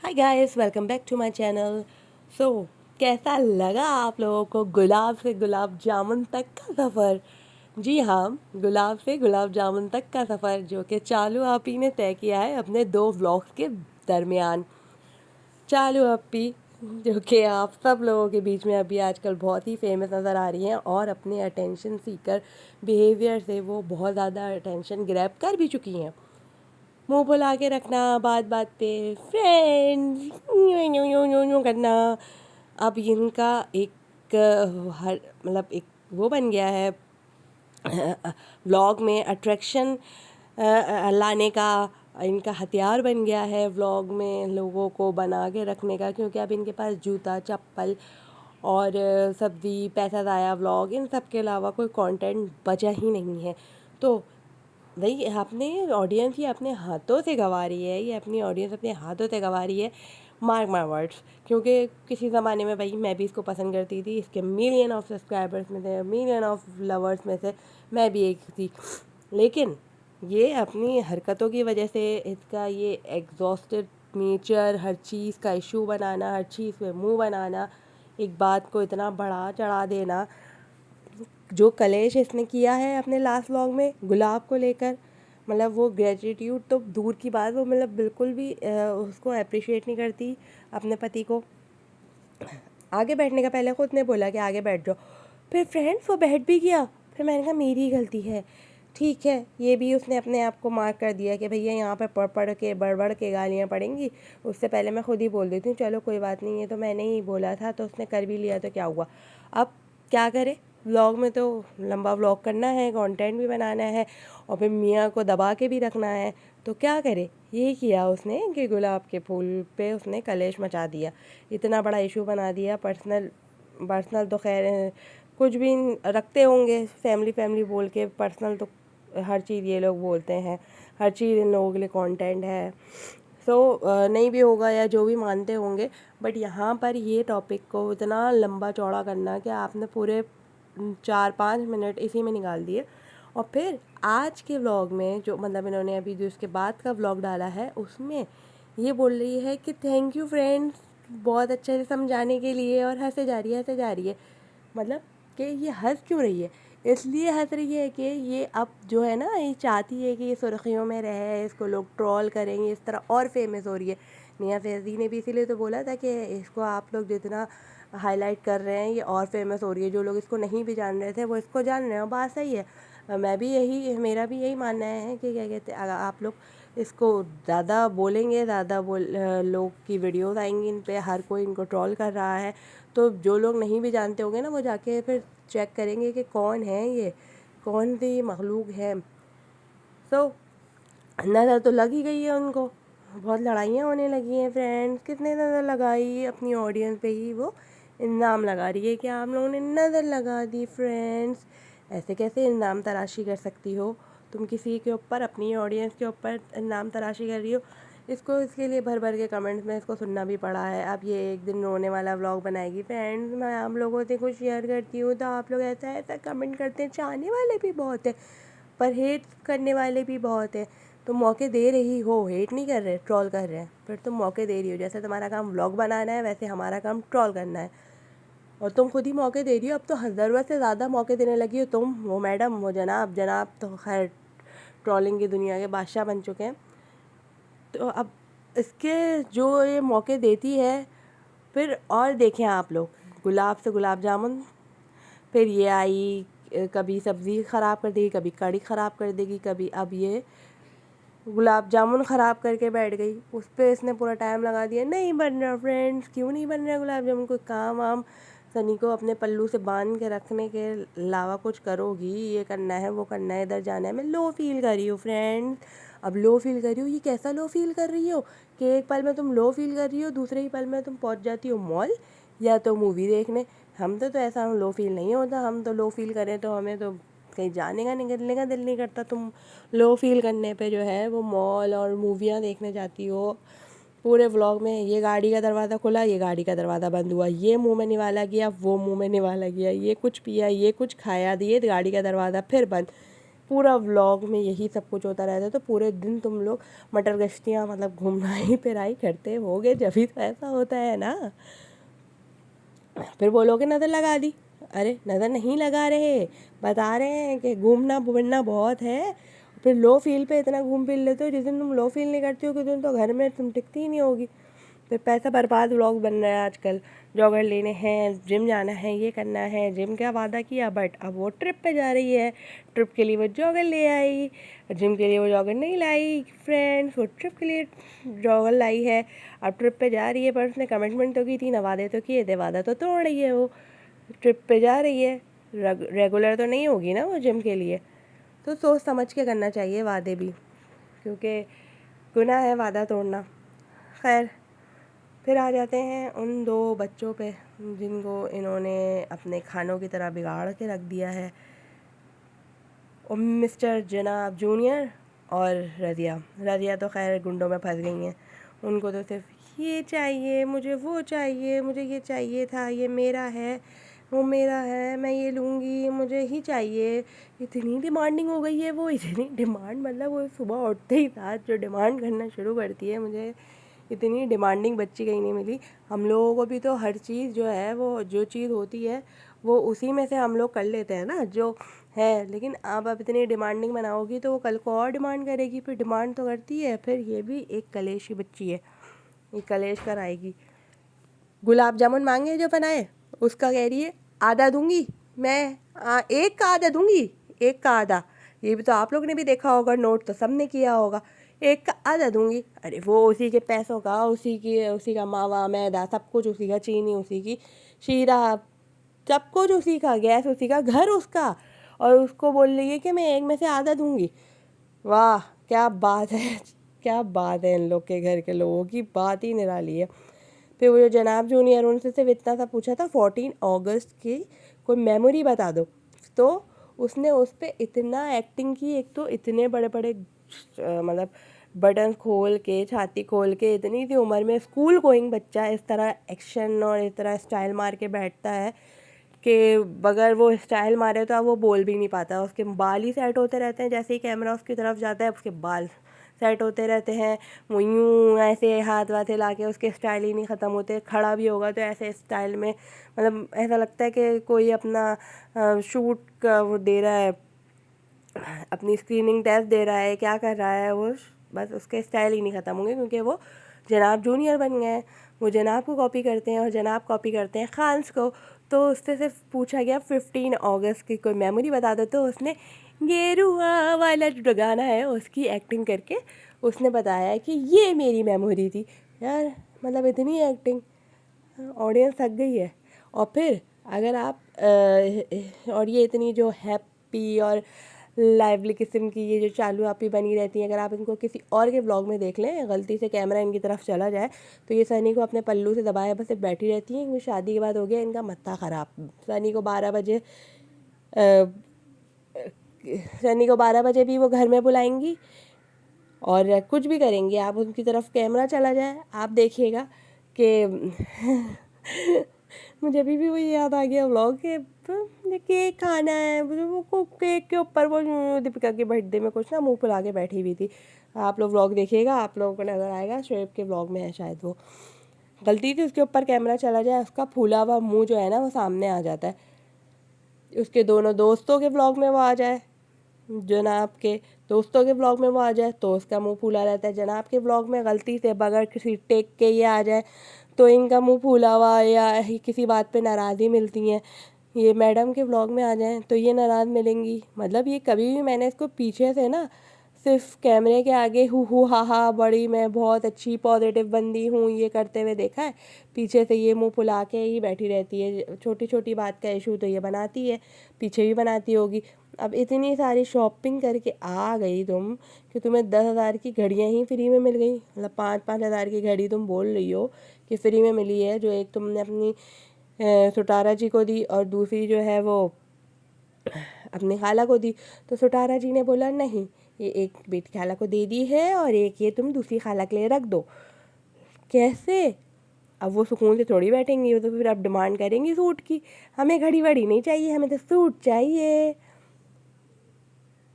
Hi guys, welcome back to my channel. So कैसा लगा आप लोगों को गुलाब से गुलाब जामुन तक का सफ़र? जी हाँ, गुलाब से गुलाब जामुन तक का सफ़र जो कि चालू आपी ने तय किया है अपने दो व्लॉग्स के दरमियान। चालू आपी जो कि आप सब लोगों के बीच में अभी आजकल बहुत ही फेमस नज़र आ रही हैं और अपने अटेंशन सीकर बिहेवियर से वो बहुत ज़्यादा अटेंशन ग्रैब कर भी चुकी हैं। मुंह फुला के रखना, बात बात पे फ्रेंड्स यूं यूं यूं यूं यूं करना। अब इनका एक हर मतलब एक वो बन गया है व्लॉग में अट्रैक्शन लाने का। इनका हथियार बन गया है व्लॉग में लोगों को बना के रखने का, क्योंकि अब इनके पास जूता चप्पल और सब्ज़ी पैसा ज़ाया व्लॉग इन सब के अलावा कोई कंटेंट बचा ही नहीं है। तो भाई अपने ऑडियंस ये अपने हाथों से गंवा रही है, ये अपनी ऑडियंस अपने हाथों से गंवा रही है। मार्क माय वर्ड्स, क्योंकि किसी ज़माने में भाई मैं भी इसको पसंद करती थी, इसके मिलियन ऑफ सब्सक्राइबर्स में थे, मिलियन ऑफ लवर्स में से मैं भी एक थी। लेकिन ये अपनी हरकतों की वजह से इसका ये एग्जॉस्टेड नेचर, हर चीज़ का इशू बनाना, हर चीज़ पे मुंह बनाना, एक बात को इतना बढ़ा चढ़ा देना, जो कलेश इसने किया है अपने लास्ट व्लॉग में गुलाब को लेकर, मतलब वो ग्रेटिट्यूड तो दूर की बात, वो मतलब बिल्कुल भी उसको अप्रिशिएट नहीं करती अपने पति को। आगे बैठने का पहले खुद ने बोला कि आगे बैठ जाओ, फिर फ्रेंड्स वो बैठ भी गया। फिर मैंने कहा मेरी ही गलती है, ठीक है। ये भी उसने अपने आप को मार्क कर दिया कि भैया यहाँ पर पढ़ पढ़ के बड़ के गालियाँ पड़ेंगी, उससे पहले मैं खुद ही बोल देती हूँ, चलो कोई बात नहीं है, तो मैंने ही बोला था तो उसने कर भी लिया तो क्या हुआ। अब क्या करे, व्लॉग में तो लंबा व्लॉग करना है, कंटेंट भी बनाना है और फिर मियाँ को दबा के भी रखना है, तो क्या करे। यही किया उसने कि गुलाब के फूल पे उसने कलेश मचा दिया, इतना बड़ा इशू बना दिया। पर्सनल पर्सनल तो खैर कुछ भी रखते होंगे, फैमिली फैमिली बोल के, पर्सनल तो हर चीज़ ये लोग बोलते हैं, हर चीज़ इन लोगों के लिए कंटेंट है। सो नहीं भी होगा या जो भी मानते होंगे, बट यहाँ पर ये टॉपिक को इतना लंबा चौड़ा करना कि आपने पूरे 4-5 मिनट इसी में निकाल दिए। और फिर आज के व्लॉग में जो मतलब इन्होंने अभी जो इसके बाद का व्लॉग डाला है उसमें ये बोल रही है कि थैंक यू फ्रेंड्स बहुत अच्छे से समझाने के लिए, और हंसे जा रही है हंसे जा रही है। मतलब कि ये हंस क्यों रही है? इसलिए हंस रही है कि ये अब जो है ना, ये चाहती है कि ये सुर्खियों में रहे, इसको लोग ट्रोल करेंगे, इस तरह और फेमस हो रही है। मियां फैज़ी ने भी इसीलिए तो बोला था कि इसको आप लोग जितना हाईलाइट कर रहे हैं ये और फेमस हो रही है, जो लोग इसको नहीं भी जान रहे थे वो इसको जान रहे हैं। और बात सही है, मैं भी यही, मेरा भी यही मानना है कि क्या कहते हैं, आप लोग इसको ज़्यादा बोलेंगे, ज़्यादा लोग की वीडियोस आएंगी इन पे, हर कोई इनको ट्रोल कर रहा है, तो जो लोग नहीं भी जानते होंगे ना वो जाके फिर चेक करेंगे कि कौन है ये, कौन सी मखलूक है। सो नज़र तो लग ही गई है उनको, बहुत लड़ाइयाँ होने लगी हैं फ्रेंड्स। किसने नज़र लगाई? अपनी ऑडियंस पे ही वो इल्ज़ाम लगा रही है कि आप लोगों ने नज़र लगा दी फ्रेंड्स। ऐसे कैसे इल्ज़ाम तराशी कर सकती हो तुम किसी के ऊपर, अपनी ऑडियंस के ऊपर इल्ज़ाम तराशी कर रही हो। इसको इसके लिए भर भर के कमेंट्स में इसको सुनना भी पड़ा है। अब ये एक दिन रोने वाला व्लॉग बनाएगी फ्रेंड्स, मैं आप लोगों से कुछ शेयर करती हूँ तो आप लोग ऐसा ऐसा कमेंट करते हैं, चाहने वाले भी बहुत हैं पर हेट करने वाले भी बहुत हैं। तो मौके दे रही हो, हेट नहीं कर रहे, ट्रोल कर रहे हैं, फिर तुम मौके दे रही हो। जैसे तुम्हारा काम व्लॉग बनाना है वैसे हमारा काम ट्रोल करना है, और तुम खुद ही मौके दे रही हो। अब तो ज़रूरत से ज़्यादा मौके देने लगी हो तुम, वो मैडम, वो जनाब। जनाब तो खैर ट्रोलिंग की दुनिया के बादशाह बन चुके हैं। तो अब इसके जो ये मौके देती है, फिर और देखें आप लोग, गुलाब से गुलाब जामुन, फिर ये आई कभी सब्ज़ी ख़राब कर देगी, कभी कड़ी ख़राब कर देगी, कभी अब ये गुलाब जामुन ख़राब करके बैठ गई, उस पर इसने पूरा टाइम लगा दिया। नहीं बन रहा फ्रेंड्स, क्यों नहीं बन रहा गुलाब जामुन? कोई काम वाम सनी को अपने पल्लू से बांध के रखने के अलावा कुछ करोगी? ये करना है, वो करना है, इधर जाना है। मैं लो फील कर रही हूँ फ्रेंड्स, अब लो फील कर रही हूँ। ये कैसा लो फील कर रही हो कि एक पल में तुम लो फील कर रही हो, दूसरे ही पल में तुम पहुँच जाती हो मॉल या तो मूवी देखने। हम तो ऐसा, हम लो फील नहीं होता। हम तो लो फील करें तो हमें तो कहीं जाने का, निकलने का दिल नहीं करता। तुम लो फील करने पे जो है वो मॉल और मूवियाँ देखने जाती हो। पूरे व्लॉग में ये गाड़ी का दरवाज़ा खुला, ये गाड़ी का दरवाज़ा बंद हुआ, ये मुंह में निवाला गया, वो मुंह में निवाला गया, ये कुछ पिया, ये कुछ खाया, दिए गाड़ी का दरवाज़ा फिर बंद। पूरा व्लॉग में यही सब कुछ होता रहता है। तो पूरे दिन तुम लोग मटर गश्तियाँ मतलब घूमना ही फिराई करते होगे, जब भी तो ऐसा होता है ना। फिर बोलोगे नज़र लगा दी, अरे नज़र नहीं लगा रहे, बता रहे हैं कि घूमना बुमना बहुत है। फिर लो फील पे इतना घूम फिर लेते हो, जिस दिन तुम लो फील नहीं करती हो कि दिन तो घर में तुम टिकती ही नहीं होगी। फिर पैसा बर्बाद व्लॉग बन रहा है आजकल। जॉगर लेने हैं, जिम जाना है, ये करना है। जिम का वादा किया बट अब वो ट्रिप पे जा रही है, ट्रिप के लिए वो जॉगर ले आई, जिम के लिए वो जॉगर नहीं लाई फ्रेंड्स, वो ट्रिप के लिए जॉगर लाई है। अब ट्रिप पे जा रही है, पर उसने कमिटमेंट तो की थी ना, वादे तो किए थे, वादा तो तोड़ रही है वो। ट्रिप पे जा रही है, रेगुलर तो नहीं होगी ना वो जिम के लिए। तो सोच समझ के करना चाहिए वादे भी, क्योंकि गुनाह है वादा तोड़ना। खैर, फिर आ जाते हैं उन दो बच्चों पे जिनको इन्होंने अपने खानों की तरह बिगाड़ के रख दिया है, मिस्टर जनाब जूनियर और रज़िया तो खैर गुंडों में फंस गई हैं। उनको तो सिर्फ ये चाहिए, मुझे वो चाहिए, मुझे ये चाहिए था, ये मेरा है, वो मेरा है, मैं ये लूँगी, मुझे ही चाहिए। इतनी डिमांडिंग हो गई है वो, इतनी डिमांड, मतलब वो सुबह उठते ही साथ जो डिमांड करना शुरू करती है, मुझे इतनी डिमांडिंग बच्ची कहीं नहीं मिली। हम लोगों को भी तो हर चीज़ जो है, वो जो चीज़ होती है वो उसी में से हम लोग कर लेते हैं ना जो है। लेकिन आप अब इतनी डिमांडिंग बनाओगी तो वो कल को और डिमांड करेगी, फिर डिमांड तो करती है। फिर ये भी एक कलेशी बच्ची है, ये कलेश कर आएगी। गुलाब जामुन मांगे जो बनाए, उसका कह रही है आधा दूंगी मैं, एक का आधा दूंगी, एक का आधा। ये भी तो आप लोग ने भी देखा होगा, नोट तो सबने किया होगा, एक का आधा दूंगी। अरे वो उसी के पैसों का, उसी का मावा मैदा सब कुछ उसी का, चीनी उसी की, शीरा सब कुछ उसी का, गैस उसी का, घर उसका, और उसको बोल रही है कि मैं एक में से आधा दूंगी। वाह क्या बात है, क्या बात है, इन लोग के घर के लोगों की बात ही निराली है। फिर वो जो जनाब जूनियर, उनसे सिर्फ इतना सा पूछा था 14 अगस्त की कोई मेमोरी बता दो, तो उसने उस पर इतना एक्टिंग की। एक तो इतने बड़े बड़े मतलब बटन खोल के, छाती खोल के, इतनी सी उम्र में स्कूल गोइंग बच्चा इस तरह एक्शन और इस तरह स्टाइल मार के बैठता है कि बगैर वो स्टाइल मारे तो अब वो बोल भी नहीं पाता। उसके बाल ही सेट होते रहते हैं, जैसे ही कैमरा उसकी तरफ जाता है उसके बाल सेट होते रहते हैं। वो यूँ ऐसे हाथ वाथ हिला के, उसके स्टाइल ही नहीं ख़त्म होते। खड़ा भी होगा तो ऐसे स्टाइल में, मतलब ऐसा लगता है कि कोई अपना शूट का वो दे रहा है, अपनी स्क्रीनिंग टेस्ट दे रहा है, क्या कर रहा है वो। बस उसके स्टाइल ही नहीं ख़त्म होंगे, क्योंकि वो जनाब जूनियर बन गए हैं। वो जनाब को कॉपी करते हैं और जनाब कॉपी करते हैं खान्स को। तो उससे सिर्फ पूछा गया 15 अगस्त की कोई मेमोरी बता दो, तो उसने गेरुआ वाला जो गाना है उसकी एक्टिंग करके उसने बताया कि ये मेरी मेमोरी थी। यार मतलब इतनी एक्टिंग, ऑडियंस थक गई है। और फिर अगर आप और ये इतनी जो हैप्पी और लाइवली किस्म की ये जो चालू आपी बनी रहती है, अगर आप इनको किसी और के व्लॉग में देख लें, गलती से कैमरा इनकी तरफ चला जाए तो ये सनी को अपने पल्लू से दबाए बस बैठी रहती हैं। इनकी शादी के बाद हो गया इनका मत्था ख़राब। सनी को 12 बजे भी वो घर में बुलाएंगी और कुछ भी करेंगी। आप उनकी तरफ कैमरा चला जाए, आप देखिएगा कि मुझे अभी भी वही याद आ गया व्लॉग के, केक खाना है, वो केक के ऊपर वो दीपिका के बर्थडे में कुछ ना मुंह फुला के बैठी हुई थी। आप लोग व्लॉग देखिएगा, आप लोगों को नज़र आएगा, शोएब के व्लॉग में है शायद। वो गलती थी उसके ऊपर कैमरा चला जाए, उसका फूला हुआ मुँह जो है ना वो सामने आ जाता है। उसके दोनों दोस्तों के व्लॉग में वो आ जाए, जनाब के दोस्तों के व्लॉग में वो आ जाए तो उसका मुंह फूला रहता है। जनाब के व्लॉग में गलती से बगैर किसी टेक के ये आ जाए तो इनका मुंह फूला हुआ या किसी बात पे नाराज़ी मिलती हैं। ये मैडम के व्लॉग में आ जाएं तो ये नाराज़ मिलेंगी। मतलब ये कभी भी मैंने इसको पीछे से ना सिर्फ कैमरे के आगे हु हा बड़ी मैं बहुत अच्छी पॉजिटिव बंदी हूँ ये करते हुए देखा है। पीछे से ये मुंह फुला के ही बैठी रहती है। छोटी छोटी बात का इशू तो ये बनाती है, पीछे भी बनाती होगी। अब इतनी सारी शॉपिंग करके आ गई तुम कि तुम्हें 10,000 की घड़ियाँ ही फ्री में मिल गई। मतलब 5-5 हज़ार की घड़ी तुम बोल रही हो कि फ्री में मिली है, जो एक तुमने अपनी सुटारा जी को दी और दूसरी जो है वो अपनी खाला को दी। तो सुटारा जी ने बोला नहीं, ये एक बेटी खाला को दे दी है और एक ये तुम दूसरी खाला के लिए रख दो। कैसे? अब वो सुकून से थोड़ी बैठेंगी, वो तो फिर अब डिमांड करेंगी सूट की। हमें घड़ी वड़ी नहीं चाहिए, हमें तो सूट चाहिए।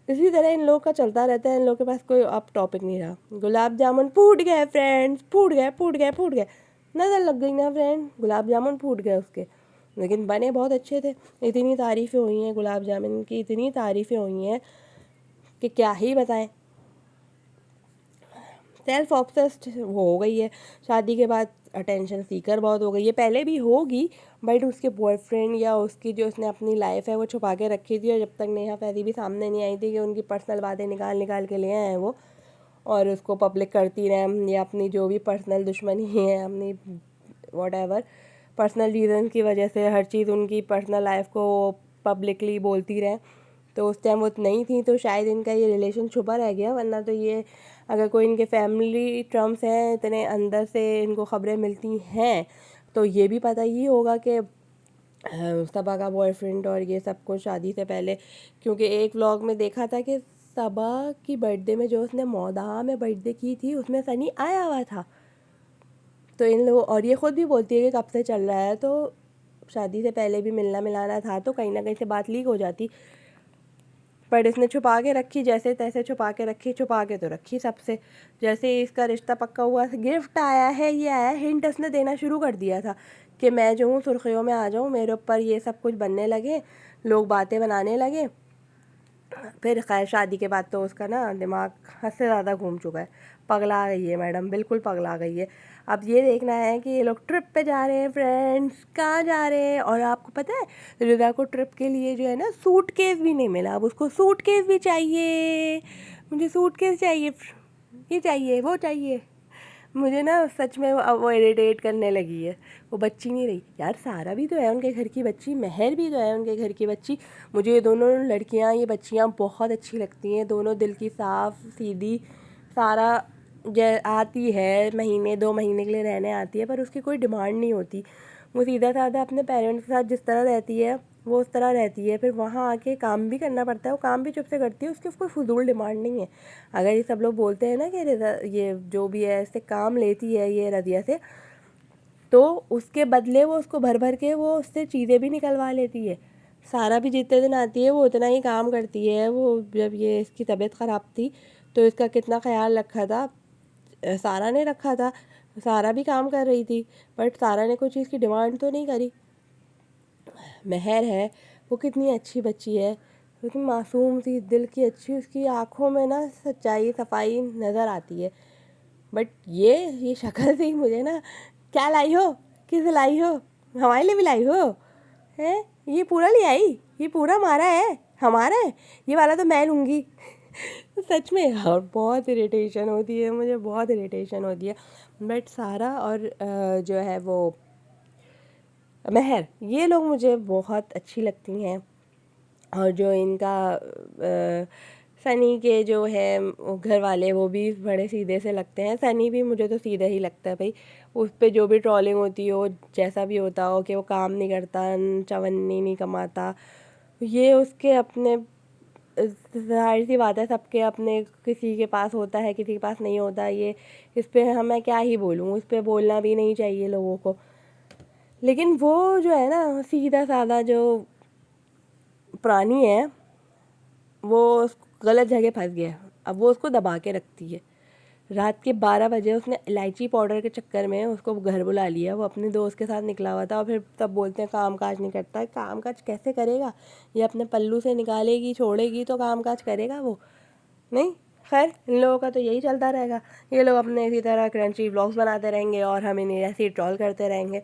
इसी तरह इन लोगों का चलता रहता है, इन लोगों के पास कोई अब टॉपिक नहीं रहा। गुलाब जामुन फूट गए फ्रेंड्स, फूट गए फूट गए फूट गए, नज़र लग गई ना फ्रेंड, गुलाब जामुन फूट गए उसके, लेकिन बने बहुत अच्छे थे। इतनी तारीफ़ें हुई हैं गुलाब जामुन की, इतनी तारीफ़ें हुई हैं कि क्या ही बताएं। सेल्फ ऑब्सेस्ड हो गई है शादी के बाद, अटेंशन सीकर बहुत हो गई है। पहले भी होगी, बट उसके बॉयफ्रेंड या उसकी जो उसने अपनी लाइफ है वो छुपा के रखी थी, और जब तक नेहा फैज़ी भी सामने नहीं आई थी कि उनकी पर्सनल बातें निकाल निकाल के ले आए हैं वो, और उसको पब्लिक करती रहें, या अपनी जो भी पर्सनल दुश्मनी है, अपनी वॉट पर्सनल रीज़न की वजह से हर चीज़ उनकी पर्सनल लाइफ को पब्लिकली बोलती रहें, तो उस टाइम वो नहीं थी, तो शायद इनका ये रिलेशन छुपा रह गया। वरना तो ये अगर कोई इनके फैमिली टर्म्स हैं, इतने अंदर से इनको ख़बरें मिलती हैं, तो ये भी पता ही होगा कि सबा का बॉयफ्रेंड और ये सब कुछ शादी से पहले, क्योंकि एक व्लॉग में देखा था कि सबा की बर्थडे में जो उसने मौदा में बर्थडे की थी उसमें सनी आया हुआ था। तो इन लोगों, और ये ख़ुद भी बोलती है कि कब से चल रहा है, तो शादी से पहले भी मिलना मिलाना था, तो कहीं ना कहीं से बात लीक हो जाती, पर इसने छुपा के रखी, जैसे तैसे छुपा के रखी, छुपा के तो रखी सबसे। जैसे ही इसका रिश्ता पक्का हुआ, गिफ्ट आया है, ये आया, हिंट इसने देना शुरू कर दिया था कि मैं जो हूँ सुर्खियों में आ जाऊँ, मेरे ऊपर ये सब कुछ बनने लगे, लोग बातें बनाने लगे। फिर खैर शादी के बाद तो उसका ना दिमाग हद से ज़्यादा घूम चुका है, पगला गई है मैडम, बिल्कुल पगला गई है। अब ये देखना है कि ये लोग ट्रिप पे जा रहे हैं फ्रेंड्स, कहाँ जा रहे हैं। और आपको पता है रिदा को ट्रिप के लिए जो है ना सूटकेस भी नहीं मिला, अब उसको सूटकेस भी चाहिए, मुझे सूटकेस चाहिए, ये चाहिए वो चाहिए। मुझे ना सच में वो इरिटेट करने लगी है, वो बच्ची नहीं रही यार, सारा भी तो है उनके घर की बच्ची, महर भी तो है उनके घर की बच्ची। मुझे ये दोनों लड़कियां, ये बच्चियां बहुत अच्छी लगती हैं, दोनों दिल की साफ़ सीधी। सारा आती है महीने 2 महीने के लिए रहने आती है, पर उसकी कोई डिमांड नहीं होती, वो सीधा साधा अपने पेरेंट्स के साथ जिस तरह रहती है वो उस तरह रहती है। फिर वहाँ आके काम भी करना पड़ता है, वो काम भी चुप से करती है, उसकी कोई फजूल डिमांड नहीं है। अगर ये सब लोग बोलते हैं ना कि ये जो भी है इससे काम लेती है ये रदिया से, तो उसके बदले वो उसको भर भर के वो उससे चीज़ें भी निकलवा लेती है। सारा भी जितने दिन आती है वो उतना ही काम करती है। वो जब ये इसकी तबीयत ख़राब थी तो इसका कितना ख्याल रखा था, सारा ने रखा था, सारा भी काम कर रही थी, बट सारा ने कोई चीज़ की डिमांड तो नहीं करी। महर है, वो कितनी अच्छी बच्ची है, कितनी मासूम सी, दिल की अच्छी, उसकी आँखों में ना सच्चाई सफाई नज़र आती है। बट ये शक्ल से ही मुझे ना, क्या लाई हो, किस लाई हो, हमारे लिए भी लाई हो, हैं ये पूरा ले आई, ये पूरा हमारा है, हमारा है, ये वाला तो मैं लूँगी। सच में, और बहुत इरिटेशन होती है मुझे, बहुत इरिटेशन होती है। बट सारा और जो है वो महर, ये लोग मुझे बहुत अच्छी लगती हैं। और जो इनका सनी के जो है घर वाले, वो भी बड़े सीधे से लगते हैं। सनी भी मुझे तो सीधा ही लगता है भाई, उस पर जो भी ट्रोलिंग होती हो, जैसा भी होता हो कि वो काम नहीं करता, चवन्नी नहीं कमाता, ये उसके अपने, जाहिर सी बात है सबके अपने, किसी के पास होता है किसी के पास नहीं होता। ये इस पर हमें क्या ही बोलूँ, इस पर बोलना भी नहीं चाहिए लोगों को, लेकिन वो जो है ना सीधा साधा जो प्राणी है, वो गलत जगह फंस गया। अब वो उसको दबा के रखती है। रात के 12 बजे उसने इलायची पाउडर के चक्कर में उसको घर बुला लिया, वो अपने दोस्त के साथ निकला हुआ था, और फिर तब बोलते हैं काम काज नहीं करता। काम काज कैसे करेगा, ये अपने पल्लू से निकालेगी छोड़ेगी तो काम काज करेगा वो नहीं। खैर इन लोगों का तो यही चलता रहेगा, ये लोग अपने इसी तरह क्रंची व्लॉग्स बनाते रहेंगे और हम इन्हें ऐसे ही ट्रोल करते रहेंगे।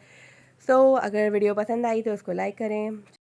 सो अगर वीडियो पसंद आई तो उसको लाइक करें।